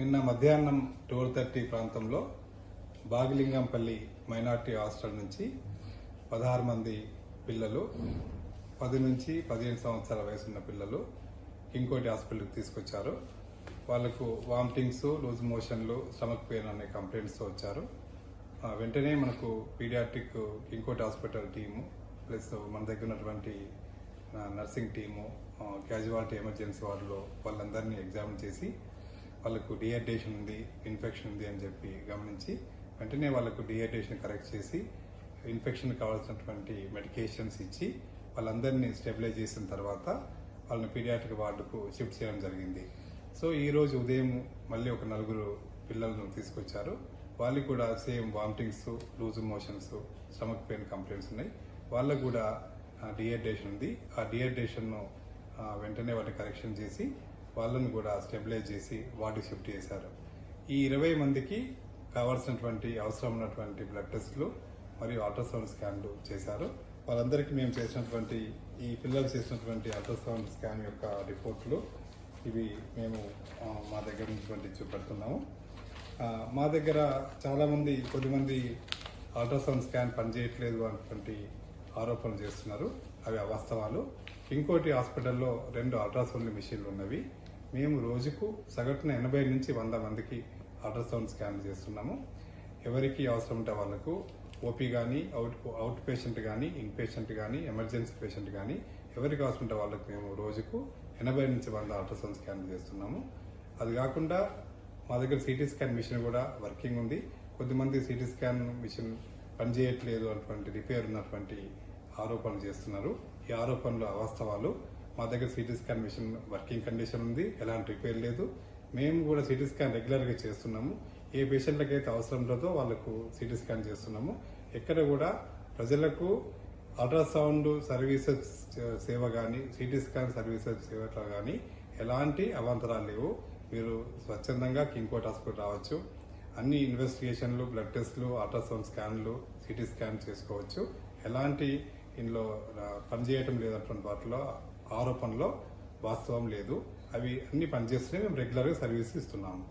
నిన్న మధ్యాహ్నం 12:30 ప్రాంతంలో బాగిలింగంపల్లి మైనార్టీ హాస్టల్ నుంచి 16 మంది పిల్లలు 10 నుంచి 15 సంవత్సరాల వయసున్న పిల్లలు ఇంకోటి హాస్పిటల్కి తీసుకొచ్చారు. వాళ్లకు వామిటింగ్స్, లూజ్ మోషన్లు, స్టమక్ పెయిన్ అనే కంప్లైంట్స్తో వచ్చారు. వెంటనే మనకు పీడియాట్రిక్ ఇంకోటి హాస్పిటల్ టీము ప్లస్ మన దగ్గర ఉన్నటువంటి నర్సింగ్ టీము, క్యాజువాలిటీ ఎమర్జెన్సీ వార్డులో వాళ్ళందరినీ ఎగ్జామిన్ చేసి వాళ్ళకు డిహైడ్రేషన్ ఉంది, ఇన్ఫెక్షన్ ఉంది అని చెప్పి గమనించి వెంటనే వాళ్ళకు డిహైడ్రేషన్ కరెక్ట్ చేసి ఇన్ఫెక్షన్ కావాల్సినటువంటి మెడికేషన్స్ ఇచ్చి వాళ్ళందరినీ స్టెబిలైజ్ చేసిన తర్వాత వాళ్ళని పీడియాట్రిక్ వార్డుకు షిఫ్ట్ చేయడం జరిగింది. సో ఈ రోజు ఉదయం మళ్ళీ ఒక 4 పిల్లలను తీసుకొచ్చారు. వాళ్ళకి కూడా same vomitings, loose motions, stomach pain complaints ఉన్నాయి. వాళ్ళకు కూడా డిహైడ్రేషన్ ఉంది. ఆ డిహైడ్రేషన్ను వెంటనే వాటిని కరెక్షన్ చేసి వాళ్ళను కూడా స్టెబిలైజ్ చేసి వార్డుకి షిఫ్ట్ చేశారు. ఈ 20 మందికి కావాల్సినటువంటి అవసరం ఉన్నటువంటి బ్లడ్ టెస్టులు మరియు అల్ట్రాసౌండ్ స్కాన్లు చేశారు. వాళ్ళందరికీ మేము చేసినటువంటి ఈ పిల్లలు చేసినటువంటి అల్ట్రాసౌండ్ స్కాన్ యొక్క రిపోర్ట్లు ఇవి మేము మా దగ్గర నుంచి చూపెడుతున్నాము. మా దగ్గర చాలామంది కొద్దిమంది అల్ట్రాసౌండ్ స్కాన్ పనిచేయట్లేదు అన్నటువంటి ఆరోపణలు చేస్తున్నారు. అవి అవాస్తవాలు. ఇంకోటి హాస్పిటల్లో 2 అల్ట్రాసౌండ్ మిషన్లు ఉన్నవి. మేము రోజుకు సగటున 80 నుంచి 100 మందికి అల్ట్రాసౌండ్ స్కాన్ చేస్తున్నాము. ఎవరికి అవసరం ఉంటే వాళ్ళకు ఓపీ కానీ, అవుట్ పేషెంట్ కానీ, ఇన్ పేషెంట్ కానీ, ఎమర్జెన్సీ పేషెంట్ కానీ ఎవరికి అవసరం ఉంటే వాళ్ళకి మేము రోజుకు 80 నుంచి 100 అల్ట్రాసౌండ్ స్కాన్ చేస్తున్నాము. అది కాకుండా మా దగ్గర సిటీ స్కాన్ మిషన్ కూడా వర్కింగ్ ఉంది. కొద్దిమంది సిటీ స్కాన్ మిషన్ పనిచేయట్లేదు అటువంటి రిపేర్ ఉన్నటువంటి ఆరోపణలు చేస్తున్నారు. ఈ ఆరోపణలు అవాస్తవాలు. మా దగ్గర CT scan machine working condition ఉంది, ఎలాంటి రిపేర్ లేదు. మేము కూడా సిటీ స్కాన్ రెగ్యులర్గా చేస్తున్నాము. ఏ పేషెంట్లకు అయితే అవసరం ఉంటుందో వాళ్ళకు సిటీ స్కాన్ చేస్తున్నాము. ఎక్కడ కూడా ప్రజలకు అల్ట్రాసౌండ్ సర్వీసెస్ సేవ కానీ, సిటీ స్కాన్ సర్వీసెస్ సేవలో కానీ ఎలాంటి అవాంతరాలు లేవు. మీరు స్వచ్ఛందంగా కింగ్కోట్ హాస్పిటల్ రావచ్చు. అన్ని ఇన్వెస్టిగేషన్లు, బ్లడ్ టెస్టులు, అల్ట్రాసౌండ్ స్కాన్లు, సిటీ స్కాన్ చేసుకోవచ్చు. ఎలాంటి ఇందులో పనిచేయటం లేదన్నటువంటి వాటిలో ఆరోపణలో వాస్తవం లేదు. అవి అన్ని పనిచేస్తూనే మేము రెగ్యులర్గా సర్వీస్ ఇస్తున్నాము.